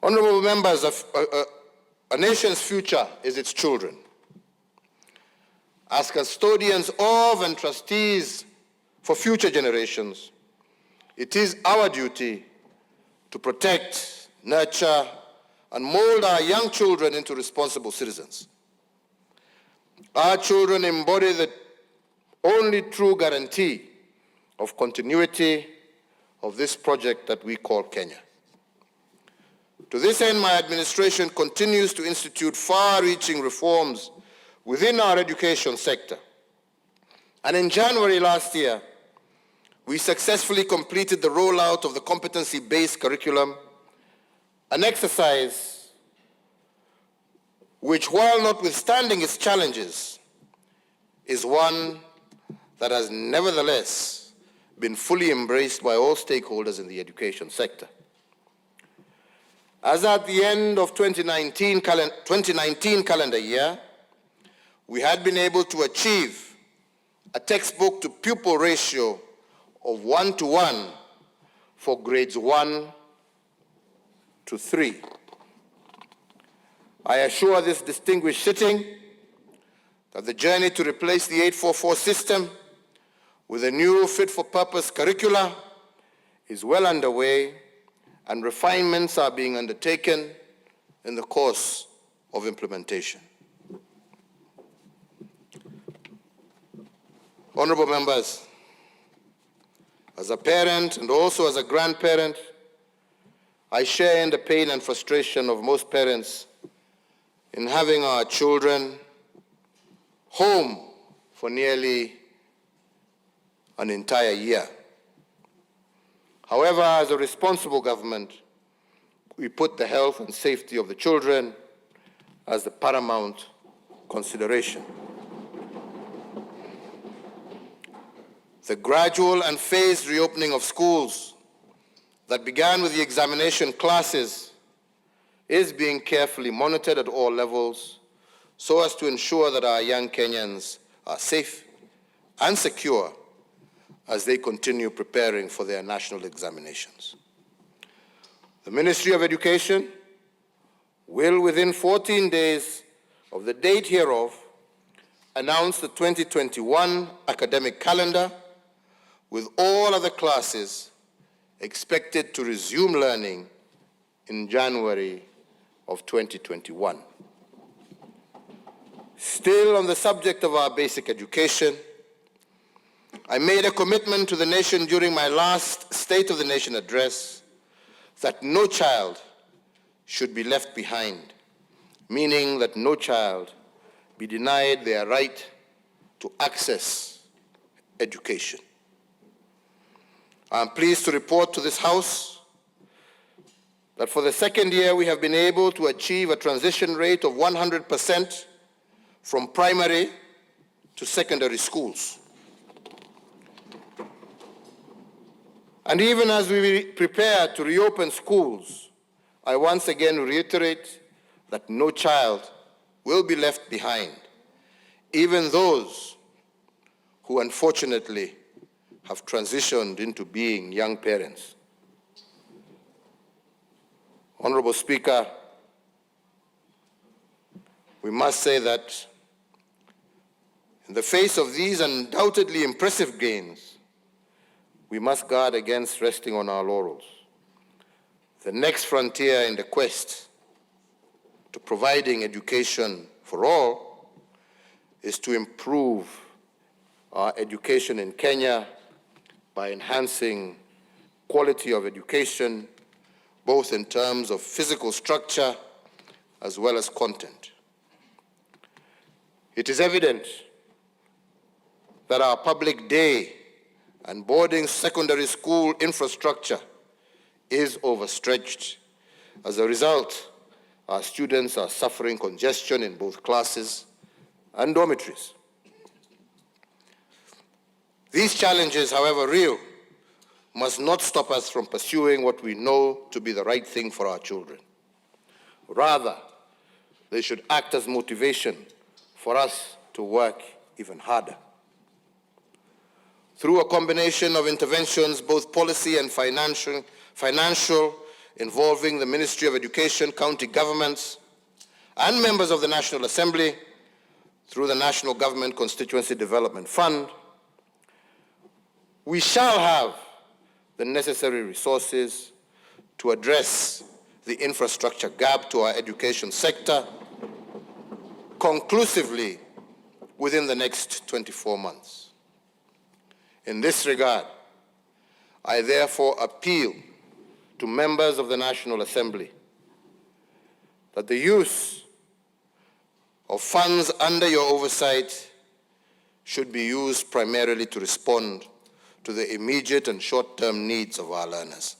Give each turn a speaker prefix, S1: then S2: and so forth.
S1: Honorable members, a nation's future is its children. As custodians of and trustees for future generations, it is our duty to protect, nurture, and mold our young children into responsible citizens. Our children embody the only true guarantee of continuity of this project that we call Kenya. To this end, my administration continues to institute far-reaching reforms within our education sector. And in January last year, we successfully completed the rollout of the competency-based curriculum, an exercise which, while notwithstanding its challenges, is one that has nevertheless been fully embraced by all stakeholders in the education sector. As at the end of 2019 calendar year, we had been able to achieve a textbook to pupil ratio of 1:1 for grades 1 to 3. I assure this distinguished sitting that the journey to replace the 844 system with a new fit-for-purpose curricula is well underway, and refinements are being undertaken in the course of implementation. Honorable members, as a parent and also as a grandparent, I share in the pain and frustration of most parents in having our children home for nearly an entire year. However, as a responsible government, we put the health and safety of the children as the paramount consideration. The gradual and phased reopening of schools that began with the examination classes is being carefully monitored at all levels so as to ensure that our young Kenyans are safe and secure as they continue preparing for their national examinations. The Ministry of Education will, within 14 days of the date hereof, announce the 2021 academic calendar, with all other classes expected to resume learning in January of 2021. Still on the subject of our basic education, I made a commitment to the nation during my last State of the Nation address that no child should be left behind, meaning that no child be denied their right to access education. I am pleased to report to this House that for the second year we have been able to achieve a transition rate of 100% from primary to secondary schools. And even as we prepare to reopen schools, I once again reiterate that no child will be left behind, even those who unfortunately have transitioned into being young parents. Honorable Speaker, we must say that in the face of these undoubtedly impressive gains, we must guard against resting on our laurels. The next frontier in the quest to providing education for all is to improve our education in Kenya by enhancing quality of education, both in terms of physical structure as well as content. It is evident that our public day and boarding secondary school infrastructure is overstretched. As a result, our students are suffering congestion in both classes and dormitories. These challenges, however real, must not stop us from pursuing what we know to be the right thing for our children. Rather, they should act as motivation for us to work even harder. Through a combination of interventions, both policy and financial, involving the Ministry of Education, county governments, and members of the National Assembly through the National Government Constituency Development Fund, we shall have the necessary resources to address the infrastructure gap to our education sector conclusively within the next 24 months. In this regard, I therefore appeal to members of the National Assembly that the use of funds under your oversight should be used primarily to respond to the immediate and short-term needs of our learners.